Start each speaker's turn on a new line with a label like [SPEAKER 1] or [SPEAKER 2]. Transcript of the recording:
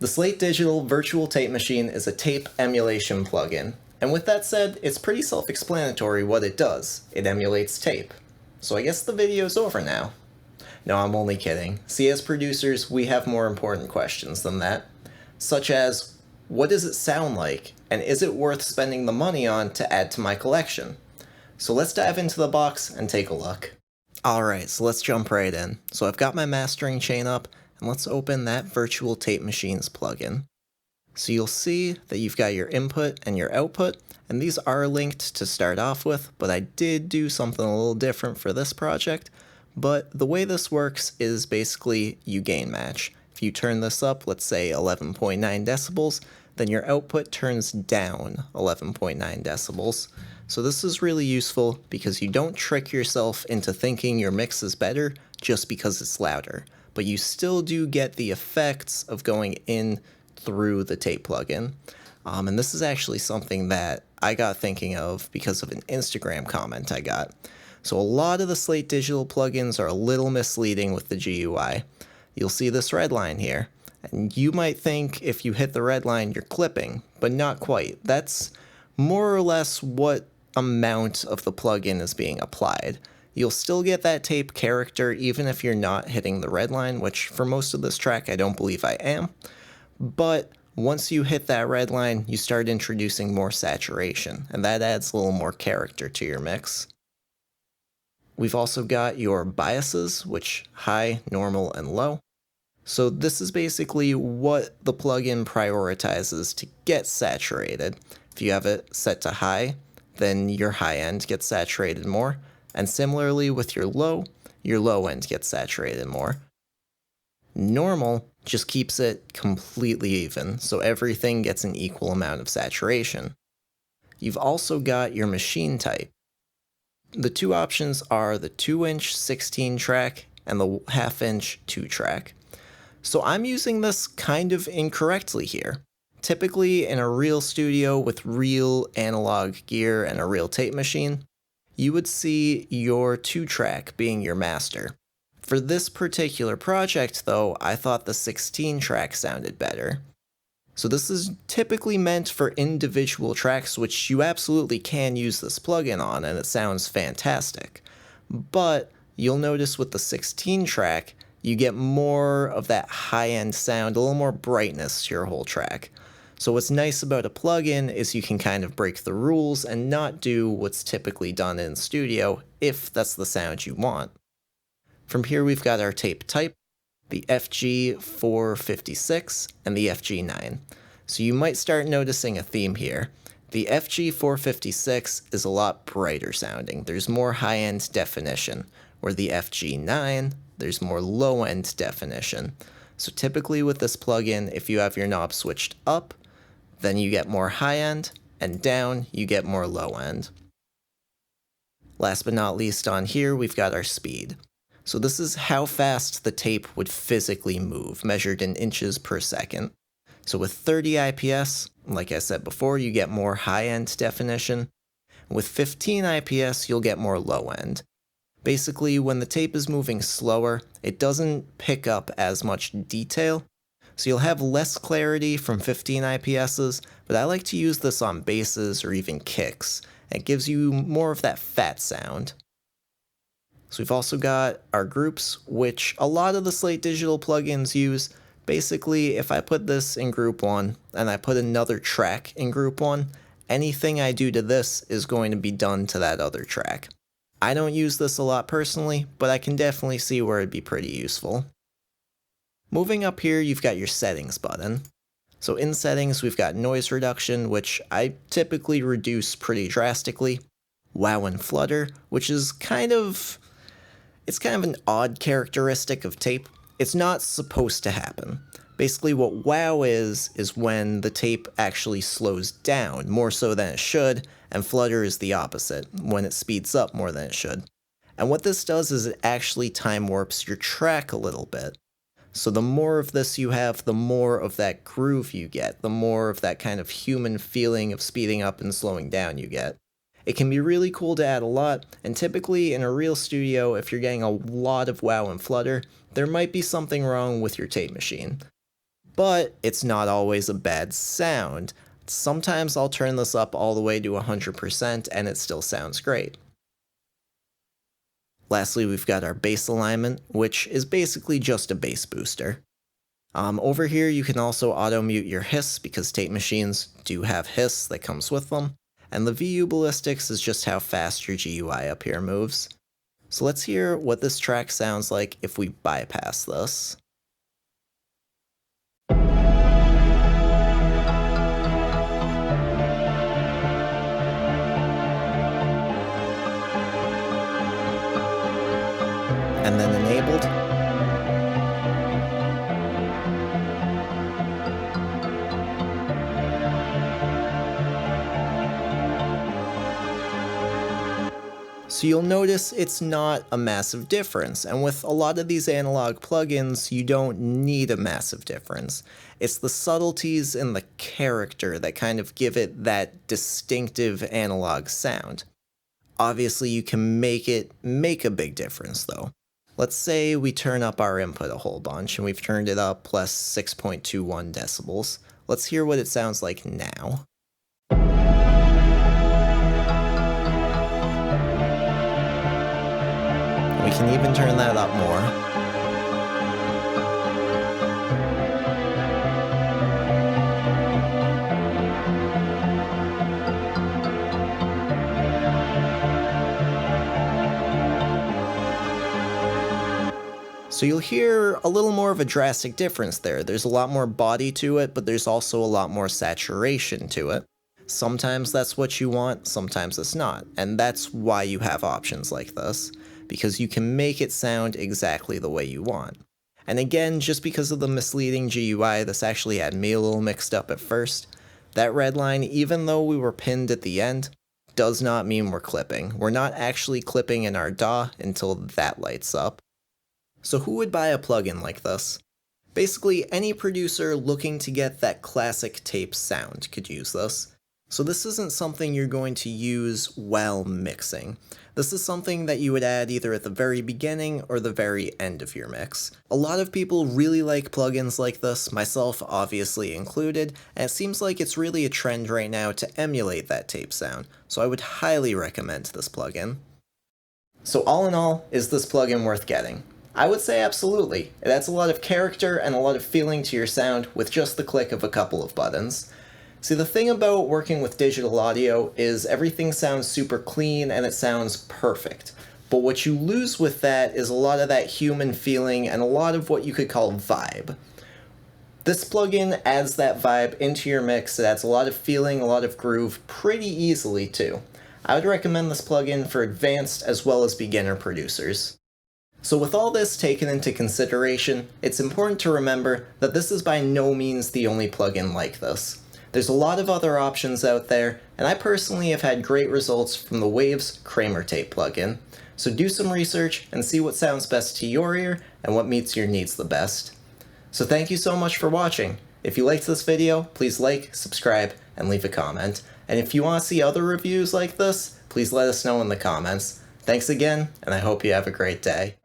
[SPEAKER 1] The Slate Digital Virtual Tape Machine is a tape emulation plugin, and with that said, it's pretty self-explanatory what it does. It emulates tape. So I guess the video's over now. No, I'm only kidding. See, as producers, we have more important questions than that, such as, what does it sound like, and is it worth spending the money on to add to my collection? So let's dive into the box and take a look. Alright, so let's jump right in. So I've got my mastering chain up, and let's open that Virtual Tape Machines plugin. So you'll see that you've got your input and your output, and these are linked to start off with, but I did do something a little different for this project. But the way this works is basically you gain match. If you turn this up, let's say 11.9 decibels, then your output turns down 11.9 decibels. So this is really useful because you don't trick yourself into thinking your mix is better just because it's louder, but you still do get the effects of going in through the tape plugin. And this is actually something that I got thinking of because of an Instagram comment I got. So a lot of the Slate Digital plugins are a little misleading with the GUI. You'll see this red line here, and you might think if you hit the red line you're clipping, but not quite. That's more or less what amount of the plugin is being applied. You'll still get that tape character even if you're not hitting the red line, which for most of this track I don't believe I am. But once you hit that red line, you start introducing more saturation, and that adds a little more character to your mix. We've also got your biases, which high, normal, and low. So this is basically what the plugin prioritizes to get saturated. If you have it set to high, then your high end gets saturated more. And similarly with your low end gets saturated more. Normal just keeps it completely even, so everything gets an equal amount of saturation. You've also got your machine type. The two options are the 2-inch 16-track and the 1/2-inch 2-track. So I'm using this kind of incorrectly here. Typically in a real studio with real analog gear and a real tape machine, you would see your 2-track being your master. For this particular project though, I thought the 16-track sounded better. So this is typically meant for individual tracks, which you absolutely can use this plugin on and it sounds fantastic. But you'll notice with the 16-track, you get more of that high-end sound, a little more brightness to your whole track. So what's nice about a plugin is you can kind of break the rules and not do what's typically done in studio if that's the sound you want. From here we've got our tape type, the FG456 and the FG9. So you might start noticing a theme here. The FG456 is a lot brighter sounding. There's more high-end definition, where the FG9, there's more low-end definition. So typically with this plugin, if you have your knob switched up, then you get more high-end, and down, you get more low-end. Last but not least on here, we've got our speed. So this is how fast the tape would physically move, measured in inches per second. So with 30 IPS, like I said before, you get more high-end definition. With 15 IPS, you'll get more low-end. Basically, when the tape is moving slower, it doesn't pick up as much detail, so you'll have less clarity from 15 IPSs, but I like to use this on basses or even kicks. It gives you more of that fat sound. So we've also got our groups, which a lot of the Slate Digital plugins use. Basically, if I put this in group 1 and I put another track in group 1, anything I do to this is going to be done to that other track. I don't use this a lot personally, but I can definitely see where it'd be pretty useful. Moving up here, you've got your settings button. So in settings, we've got noise reduction, which I typically reduce pretty drastically. Wow and flutter, which is it's kind of an odd characteristic of tape. It's not supposed to happen. Basically what wow is when the tape actually slows down more so than it should, and flutter is the opposite, when it speeds up more than it should. And what this does is it actually time warps your track a little bit. So the more of this you have, the more of that groove you get, the more of that kind of human feeling of speeding up and slowing down you get. It can be really cool to add a lot, and typically in a real studio, if you're getting a lot of wow and flutter, there might be something wrong with your tape machine. but it's not always a bad sound. Sometimes I'll turn this up all the way to 100% and it still sounds great. Lastly, we've got our bass alignment, which is basically just a bass booster. Over here, you can also auto-mute your hiss because tape machines do have hiss that comes with them, and the VU ballistics is just how fast your GUI up here moves. So let's hear what this track sounds like if we bypass this. And then enabled. So you'll notice it's not a massive difference, and with a lot of these analog plugins, you don't need a massive difference. It's the subtleties in the character that kind of give it that distinctive analog sound. Obviously, you can make it make a big difference though. Let's say we turn up our input a whole bunch, and we've turned it up plus 6.21 decibels. Let's hear what it sounds like now. We can even turn that up more. So you'll hear a little more of a drastic difference there. There's a lot more body to it, but there's also a lot more saturation to it. Sometimes that's what you want, sometimes it's not, and that's why you have options like this, because you can make it sound exactly the way you want. And again, just because of the misleading GUI, this actually had me a little mixed up at first. That red line, even though we were pinned at the end, does not mean we're clipping. We're not actually clipping in our DAW until that lights up. So who would buy a plugin like this? Basically, any producer looking to get that classic tape sound could use this. So this isn't something you're going to use while mixing. This is something that you would add either at the very beginning or the very end of your mix. A lot of people really like plugins like this, myself obviously included, and it seems like it's really a trend right now to emulate that tape sound, so I would highly recommend this plugin. So all in all, is this plugin worth getting? I would say absolutely. It adds a lot of character and a lot of feeling to your sound with just the click of a couple of buttons. See, the thing about working with digital audio is everything sounds super clean and it sounds perfect. But what you lose with that is a lot of that human feeling and a lot of what you could call vibe. This plugin adds that vibe into your mix. It adds a lot of feeling, a lot of groove pretty easily too. I would recommend this plugin for advanced as well as beginner producers. So with all this taken into consideration, it's important to remember that this is by no means the only plugin like this. There's a lot of other options out there, and I personally have had great results from the Waves Kramer Tape plugin. So do some research and see what sounds best to your ear and what meets your needs the best. So thank you so much for watching. If you liked this video, please like, subscribe, and leave a comment. And if you want to see other reviews like this, please let us know in the comments. Thanks again, and I hope you have a great day.